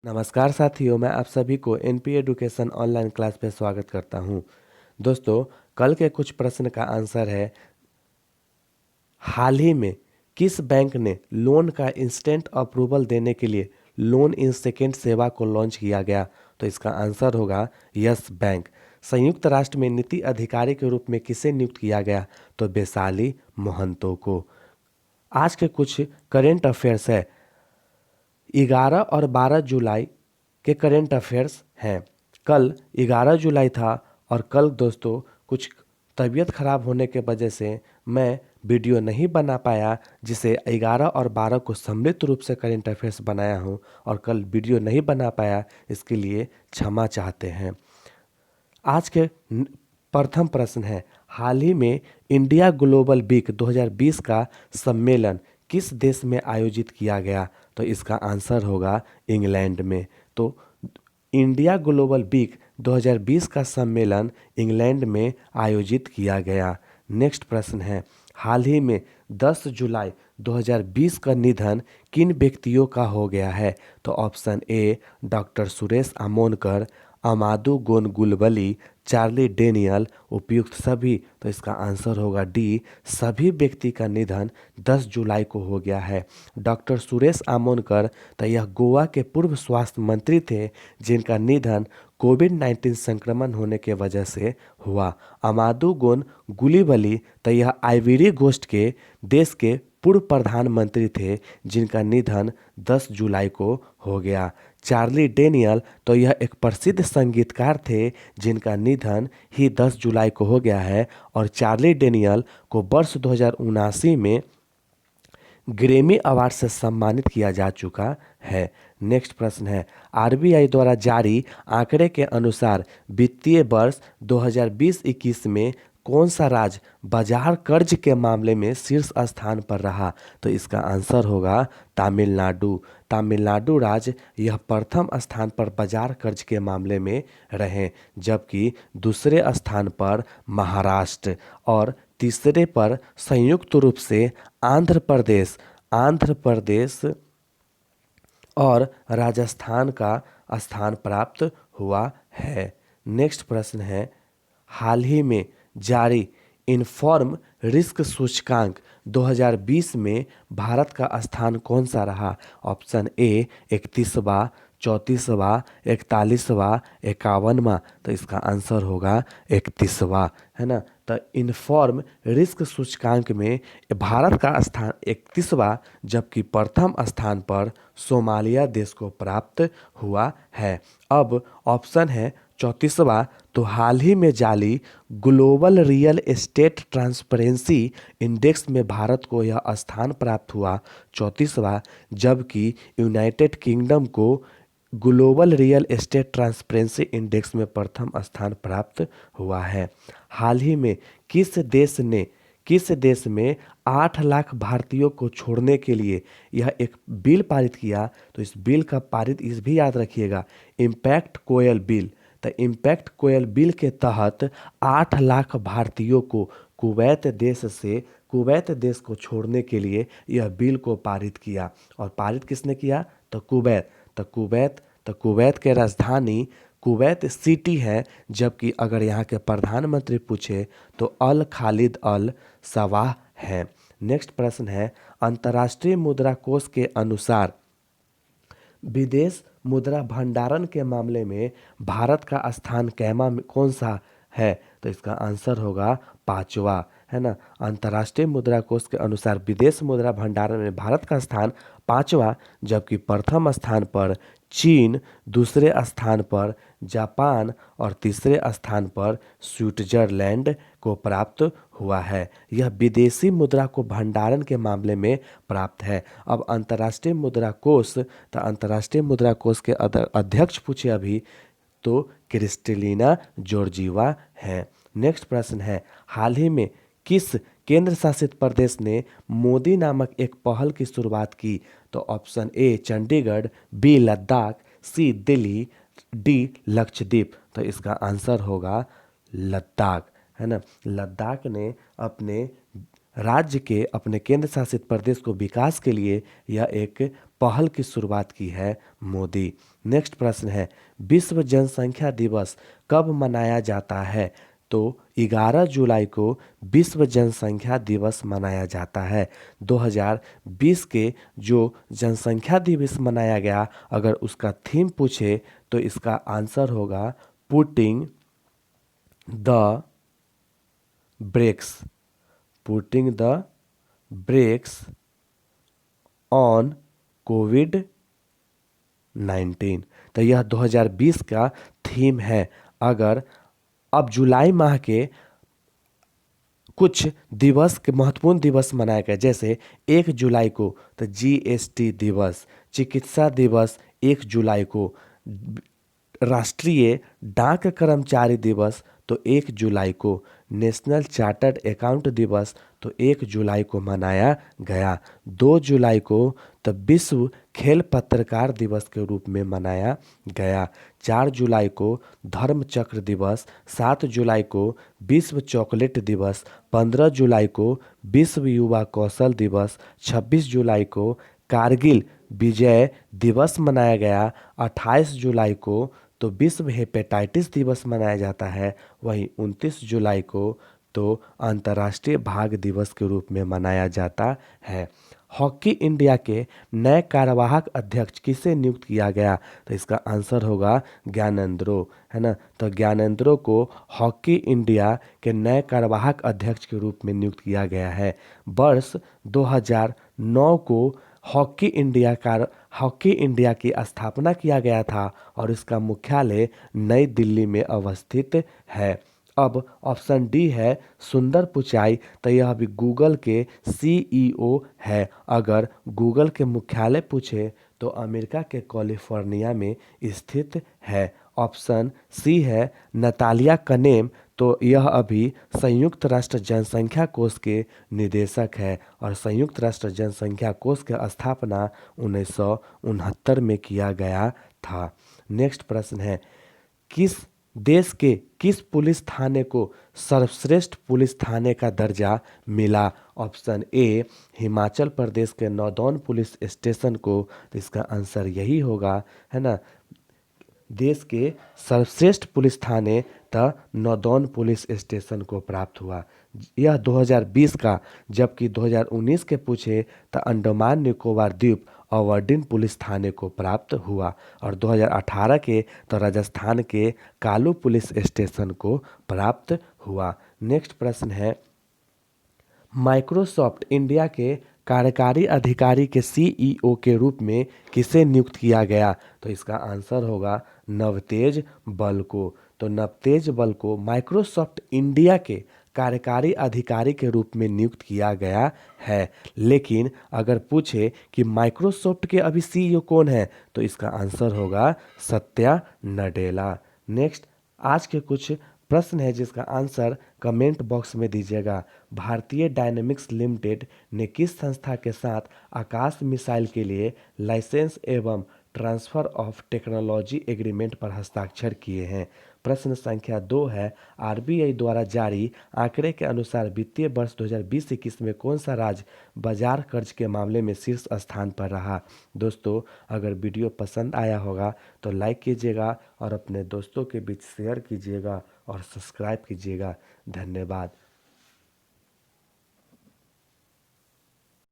नमस्कार साथियों, मैं आप सभी को एनपी एडुकेशन ऑनलाइन क्लास में स्वागत करता हूं। दोस्तों, कल के कुछ प्रश्न का आंसर है, हाल ही में किस बैंक ने लोन का इंस्टेंट अप्रूवल देने के लिए लोन इन सेकेंड सेवा को लॉन्च किया गया? तो इसका आंसर होगा यस बैंक। संयुक्त राष्ट्र में नीति अधिकारी के रूप में किसे नियुक्त किया गया? तो वैशाली महंतो को। आज के कुछ करेंट अफेयर्स है। 11 और 12 जुलाई के करेंट अफेयर्स हैं। कल 11 जुलाई था और कल दोस्तों कुछ तबीयत ख़राब होने के वजह से मैं वीडियो नहीं बना पाया, जिसे 11 और 12 को सम्मिलित रूप से करेंट अफेयर्स बनाया हूं और कल वीडियो नहीं बना पाया, इसके लिए क्षमा चाहते हैं। आज के प्रथम प्रश्न है, हाल ही में इंडिया ग्लोबल वीक 2020 का सम्मेलन किस देश में आयोजित किया गया? तो इसका आंसर होगा इंग्लैंड में। तो इंडिया ग्लोबल वीक 2020 का सम्मेलन इंग्लैंड में आयोजित किया गया। नेक्स्ट प्रश्न है, हाल ही में 10 जुलाई 2020 का निधन किन व्यक्तियों का हो गया है? तो option A doctor Suresh Amonkar, Amadou Gon Coulibaly, Charlie Daniel, उपयुक्त सभी। तो इसका आंसर होगा डी, सभी व्यक्ति का निधन 10 जुलाई को हो गया है। डॉक्टर सुरेश आमोनकर तो यह गोवा के पूर्व स्वास्थ्य मंत्री थे, जिनका निधन कोविड-19 संक्रमण होने के वजह से हुआ। अमादु गोन गुलिबली तो यह आइवरी कोस्ट के देश के पूर्व प्रधानमंत्री थे, जिनका निधन 10 जुलाई को हो गया। चार्ली डेनियल तो यह एक प्रसिद्ध संगीतकार थे, जिनका निधन ही 10 जुलाई को हो गया है और चार्ली डेनियल को वर्ष 2079 में ग्रैमी अवार्ड से सम्मानित किया जा चुका है। नेक्स्ट प्रश्न है, आरबीआई द्वारा जारी आंकड़े के अनुसार वित्तीय वर्ष 2020-21 में कौन सा राज्य बाजार कर्ज के मामले में शीर्ष स्थान पर रहा? तो इसका आंसर होगा तमिलनाडु। तमिलनाडु राज्य यह प्रथम स्थान पर बाजार कर्ज के मामले में रहे, जबकि दूसरे स्थान पर महाराष्ट्र और तीसरे पर संयुक्त रूप से आंध्र प्रदेश और राजस्थान का स्थान प्राप्त हुआ है। नेक्स्ट प्रश्न है, हाल ही में जारी इन्फॉर्म रिस्क सूचकांक 2020 में भारत का स्थान कौन सा रहा? ऑप्शन ए 31वां, 34वां, 41वां, 51वां। तो इसका आंसर होगा 31वां, है ना। तो इन्फॉर्म रिस्क सूचकांक में भारत का स्थान 31वां, जबकि प्रथम स्थान पर सोमालिया देश को प्राप्त हुआ है। अब ऑप्शन है 34वां, तो हाल ही में जारी global real estate transparency index में भारत को यह स्थान प्राप्त हुआ 34वां, जबकि यूनाइटेड किंगडम को global real estate transparency index में प्रथम स्थान प्राप्त हुआ है। हाल ही में किस देश में 8 लाख भारतीयों को छोड़ने के लिए यह एक बिल पारित किया? तो इस बिल का पारित इस भी याद रखिएगा, इम्पैक्ट कोयल बिल। तो इम्पैक्ट कोयल बिल के तहत 8 लाख भारतीयों को कुवैत देश को छोड़ने के लिए यह बिल को पारित किया। और पारित किसने किया? तो कुवैत के राजधानी कुवैत सिटी है, जबकि अगर यहाँ के प्रधानमंत्री पूछे तो अल खालिद अल सवाह है। नेक्स्ट प्रश्न है, अंतर्राष्ट्रीय मुद्रा कोष के अनुसार विदेश मुद्रा भंडारण के मामले में भारत का स्थान कौन सा है? तो इसका आंसर होगा 5वां, है ना। अंतर्राष्ट्रीय मुद्रा कोष के अनुसार विदेश मुद्रा भंडारण में भारत का स्थान 5वां, जबकि प्रथम स्थान पर चीन, दूसरे स्थान पर जापान और तीसरे स्थान पर स्विट्जरलैंड को प्राप्त हुआ है। यह विदेशी मुद्रा को भंडारण के मामले में प्राप्त है। अब अंतर्राष्ट्रीय मुद्रा कोष के अध्यक्ष पूछे अभी तो क्रिस्टलिना जॉर्जीवा है। नेक्स्ट प्रश्न है, हाल ही में किस केंद्र शासित प्रदेश ने मोदी नामक एक पहल की शुरुआत की? तो option A Chandigarh, B Ladakh, C Delhi, D Lakshadweep. तो इसका आंसर होगा लद्दाख, है ना। लद्दाख ने अपने राज्य के अपने केंद्र शासित प्रदेश को विकास के लिए यह एक पहल की शुरुआत की है मोदी। नेक्स्ट प्रश्न है, विश्व जनसंख्या दिवस कब मनाया जाता है? तो 11 जुलाई को विश्व जनसंख्या दिवस मनाया जाता है। 2020 के जो जनसंख्या दिवस मनाया गया, अगर उसका थीम पूछे तो इसका आंसर होगा putting the brakes, putting the brakes on Covid 19। तो यह 2020 का थीम है। अगर अब जुलाई माह के कुछ दिवस के महत्वपूर्ण दिवस मनाए गए, जैसे 1 जुलाई को तो जीएसटी दिवस, चिकित्सा दिवस 1 जुलाई को, राष्ट्रीय डाक कर्मचारी दिवस तो 1 जुलाई को, नेशनल चार्टर्ड अकाउंट दिवस तो 1 जुलाई को मनाया गया। 2 जुलाई को तब विश्व खेल पत्रकार दिवस के रूप में मनाया गया। 4 जुलाई को धर्म चक्र दिवस, 7 जुलाई को विश्व चॉकलेट दिवस, 15 जुलाई को विश्व युवा कौशल दिवस, 26 जुलाई को कारगिल विजय दिवस मनाया गया। 28 जुलाई को तो विश्व हेपेटाइटिस दिवस मनाया जाता है। वहीं 29 जुलाई को तो अंतर्राष्ट्रीय भाग दिवस के रूप में मनाया जाता है। हॉकी इंडिया के नए कार्यवाहक अध्यक्ष किसे नियुक्त किया गया? तो इसका आंसर होगा ज्ञानेंद्रो, है ना। तो ज्ञानेंद्रो को हॉकी इंडिया के नए कार्यवाहक अध्यक्ष के रूप में नियुक्त किया गया है। वर्ष 2009 को हॉकी इंडिया की स्थापना किया गया था और इसका मुख्यालय नई दिल्ली में अवस्थित है। अब ऑप्शन डी है सुंदर पिचाई, तो यह भी गूगल के सीईओ है। अगर गूगल के मुख्यालय पूछे तो अमेरिका के कैलिफोर्निया में स्थित है। ऑप्शन सी है नतालिया कनेम, तो यह अभी संयुक्त राष्ट्र जनसंख्या कोष के निदेशक है और संयुक्त राष्ट्र जनसंख्या कोष की स्थापना 1969 में किया गया था। नेक्स्ट प्रश्न है, किस देश के किस पुलिस थाने को सर्वश्रेष्ठ पुलिस थाने का दर्जा मिला? ऑप्शन ए हिमाचल प्रदेश के नौदौन पुलिस स्टेशन को, तो इसका आंसर यही होगा, है ना। देश के सर्वश्रेष्ठ पुलिस थाने द नौदौन पुलिस स्टेशन को प्राप्त हुआ। यह 2020 का, जबकि 2019 के पूछे तो अंडमान निकोबार द्वीप अवर्डिन पुलिस थाने को प्राप्त हुआ और 2018 के तो राजस्थान के कालू पुलिस स्टेशन को प्राप्त हुआ। नेक्स्ट प्रश्न है, माइक्रोसॉफ्ट इंडिया के कार्यकारी अधिकारी के सीईओ के रूप में किसे नियुक्त किया गया? तो इसका आंसर होगा नवतेज बल को। तो नवतेज बल को माइक्रोसॉफ्ट इंडिया के कार्यकारी अधिकारी के रूप में नियुक्त किया गया है। लेकिन अगर पूछे कि माइक्रोसॉफ्ट के अभी सीईओ कौन है, तो इसका आंसर होगा सत्या नडेला। नेक्स्ट, आज के कुछ प्रश्न है जिसका आंसर कमेंट बॉक्स में दीजिएगा। भारतीय डायनेमिक्स लिमिटेड ने किस संस्था के साथ आकाश मिसाइल के लिए लाइसेंस एवं ट्रांसफर ऑफ टेक्नोलॉजी एग्रीमेंट पर हस्ताक्षर किए हैं? प्रश्न संख्या 2 है, आरबीआई द्वारा जारी आंकड़े के अनुसार वित्तीय वर्ष 2020-21 में कौन सा राज्य बाजार कर्ज के मामले में शीर्ष स्थान पर रहा? दोस्तों, अगर वीडियो पसंद आया होगा तो लाइक कीजिएगा और अपने दोस्तों के बीच शेयर कीजिएगा और सब्सक्राइब कीजिएगा। धन्यवाद।